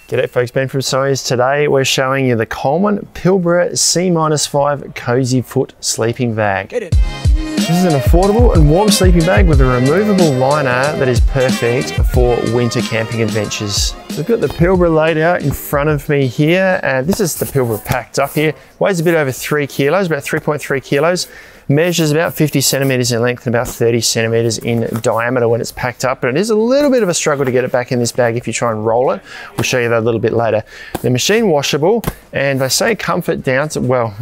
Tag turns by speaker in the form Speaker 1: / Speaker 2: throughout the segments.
Speaker 1: G'day folks, Ben from Sews. Today we're showing you the Coleman Pilbara C-5 Cozy Foot Sleeping Bag. This is an affordable and warm sleeping bag with a removable liner that is perfect for winter camping adventures. We've got the Pilbara laid out in front of me here, and this is the Pilbara packed up here. Weighs a bit over 3 kilos, about 3.3 kilos. Measures about 50 centimeters in length and about 30 centimeters in diameter when it's packed up, but it is a little bit of a struggle to get it back in this bag if you try and roll it. We'll show you that a little bit later. They're machine washable, and they say comfort down to, well,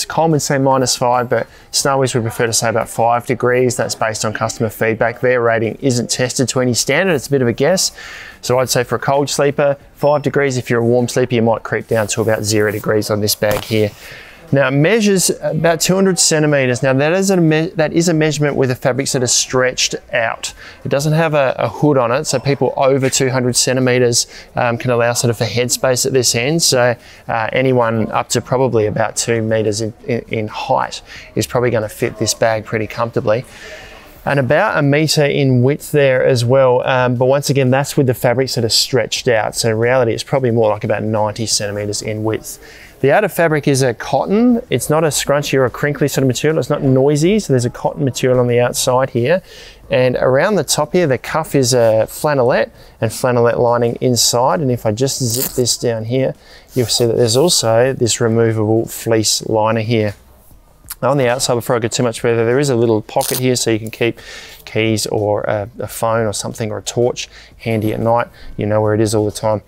Speaker 1: Coleman say -5, but Snowies would prefer to say about 5 degrees. That's based on customer feedback. Their rating isn't tested to any standard, it's a bit of a guess. So I'd say for a cold sleeper, 5 degrees. If you're a warm sleeper, you might creep down to about 0 degrees on this bag here. Now it measures about 200 centimeters. Now that is a measurement with the fabrics that are stretched out. It doesn't have a hood on it, so people over 200 centimeters can allow sort of a headspace at this end. So anyone up to probably about 2 meters in height is probably going to fit this bag pretty comfortably. And about 1 meter in width there as well. But once again, that's with the fabrics that are stretched out. So in reality, it's probably more like about 90 centimeters in width. The outer fabric is a cotton. It's not a scrunchy or a crinkly sort of material. It's not noisy. So there's a cotton material on the outside here. And around the top here, the cuff is a flannelette and flannelette lining inside. And if I just zip this down here, you'll see that there's also this removable fleece liner here. On the outside, before I go too much further, there is a little pocket here so you can keep keys or a phone or something or a torch handy at night. You know where it is all the time.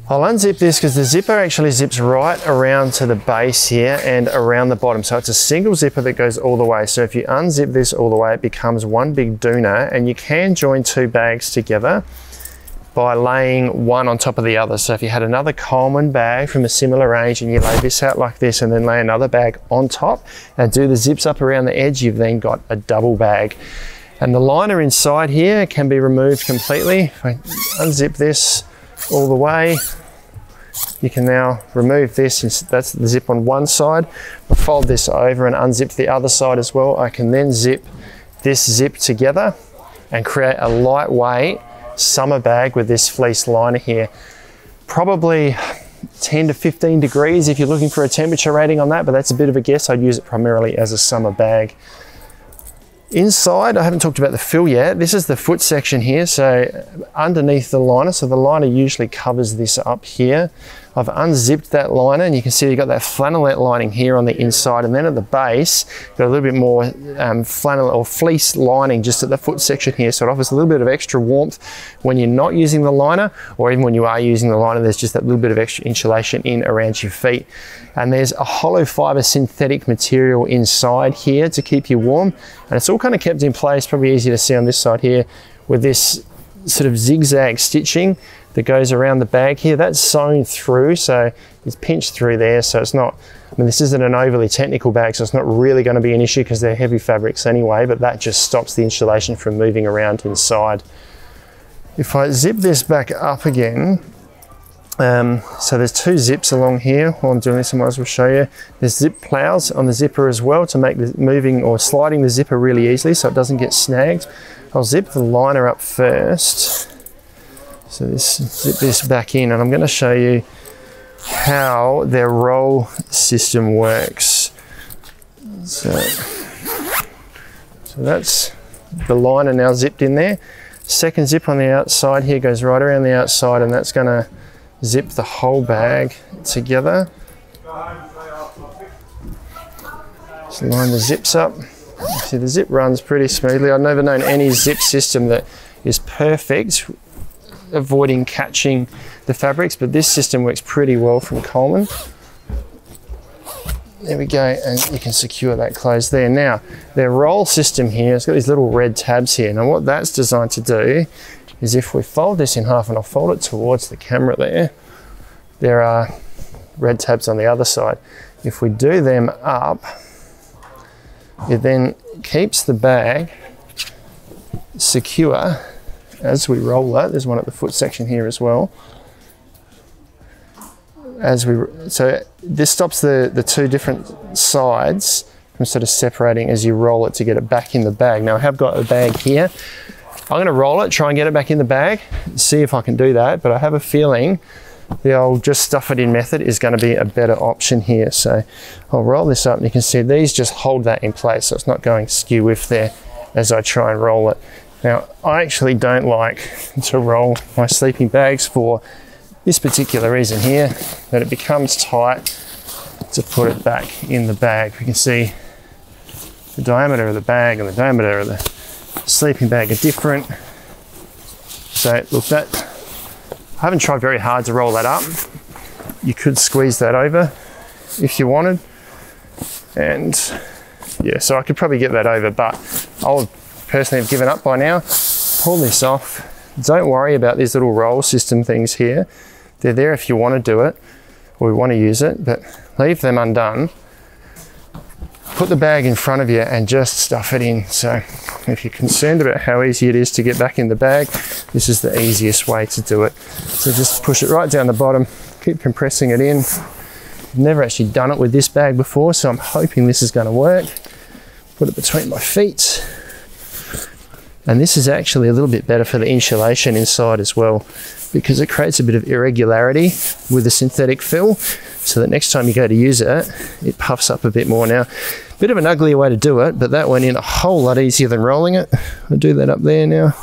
Speaker 1: I'll unzip this because the zipper actually zips right around to the base here and around the bottom. So it's a single zipper that goes all the way. So if you unzip this all the way, it becomes one big doona, and you can join 2 bags together by laying one on top of the other. So if you had another Coleman bag from a similar range and you lay this out like this and then lay another bag on top and do the zips up around the edge, you've then got a double bag. And the liner inside here can be removed completely. If I unzip this all the way, you can now remove this, and that's the zip on one side. I'll fold this over and unzip the other side as well. I can then zip this zip together and create a lightweight summer bag with this fleece liner here. Probably 10 to 15 degrees if you're looking for a temperature rating on that, but that's a bit of a guess. I'd use it primarily as a summer bag. Inside, I haven't talked about the fill yet. This is the foot section here, so underneath the liner, so the liner usually covers this up here. I've unzipped that liner, and you can see you've got that flannelette lining here on the inside, and then at the base, got a little bit more flannel or fleece lining just at the foot section here, so it offers a little bit of extra warmth when you're not using the liner, or even when you are using the liner, there's just that little bit of extra insulation in around your feet. And there's a hollow fiber synthetic material inside here to keep you warm, and it's all kind of kept in place, probably easy to see on this side here, with this sort of zigzag stitching that goes around the bag here. That's sewn through, so it's pinched through there, so it's not, I mean, this isn't an overly technical bag, so it's not really going to be an issue because they're heavy fabrics anyway, but that just stops the insulation from moving around inside. If I zip this back up again, so there's 2 zips along here. While I'm doing this, I might as well show you. There's zip plows on the zipper as well to make the moving or sliding the zipper really easily so it doesn't get snagged. I'll zip the liner up first. So zip this back in, and I'm going to show you how their roll system works. So that's the liner now zipped in there. Second zip on the outside here goes right around the outside, and that's going to zip the whole bag together. Just line the zips up. See, the zip runs pretty smoothly. I've never known any zip system that is perfect avoiding catching the fabrics, but this system works pretty well from Coleman. There we go, and you can secure that closed there. Now, their roll system here, it's got these little red tabs here. Now what that's designed to do is if we fold this in half, and I'll fold it towards the camera there are red tabs on the other side. If we do them up, it then keeps the bag secure as we roll that. There's one at the foot section here as well. So this stops the 2 different sides from sort of separating as you roll it to get it back in the bag. Now I have got a bag here I'm gonna roll it, try and get it back in the bag, see if I can do that, but I have a feeling the old just stuff it in method is gonna be a better option here. So I'll roll this up and you can see these just hold that in place so it's not going skew if there as I try and roll it. Now, I actually don't like to roll my sleeping bags for this particular reason here, that it becomes tight to put it back in the bag. We can see the diameter of the bag and the diameter of the sleeping bag are different. So look, that I haven't tried very hard to roll that up. You could squeeze that over if you wanted. And yeah, so I could probably get that over, but I would personally have given up by now. Pull this off. Don't worry about these little roll system things here. They're there if you want to do it or you want to use it, but leave them undone. Put the bag in front of you and just stuff it in. So if you're concerned about how easy it is to get back in the bag, this is the easiest way to do it. So just push it right down the bottom, keep compressing it in. I've never actually done it with this bag before, so I'm hoping this is going to work. Put it between my feet. And this is actually a little bit better for the insulation inside as well, because it creates a bit of irregularity with the synthetic fill, so that next time you go to use it, it puffs up a bit more. Now, a bit of an uglier way to do it, but that went in a whole lot easier than rolling it. I'll do that up there now.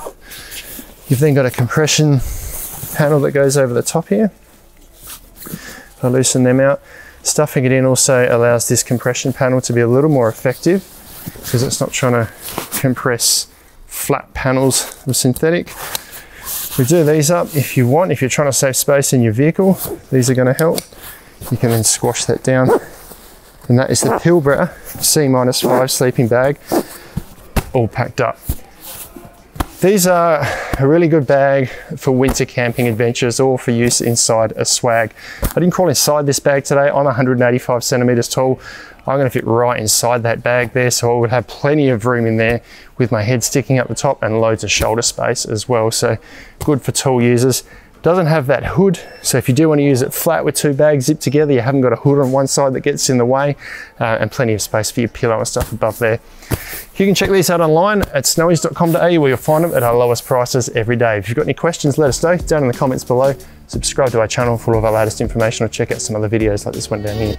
Speaker 1: You've then got a compression panel that goes over the top here. I'll loosen them out. Stuffing it in also allows this compression panel to be a little more effective because it's not trying to compress flat panels of synthetic. We do these up if you want. If you're trying to save space in your vehicle, these are going to help. You can then squash that down. And that is the Pilbara C-5 sleeping bag, all packed up. These are a really good bag for winter camping adventures or for use inside a swag. I didn't crawl inside this bag today. I'm 185 centimeters tall. I'm going to fit right inside that bag there, so I would have plenty of room in there with my head sticking up the top and loads of shoulder space as well. So good for tall users. Doesn't have that hood, so if you do want to use it flat with two bags zipped together, you haven't got a hood on one side that gets in the way, and plenty of space for your pillow and stuff above there. You can check these out online at snowies.com.au, where you'll find them at our lowest prices every day. If you've got any questions, let us know down in the comments below. Subscribe to our channel for all of our latest information, or check out some other videos like this one down here.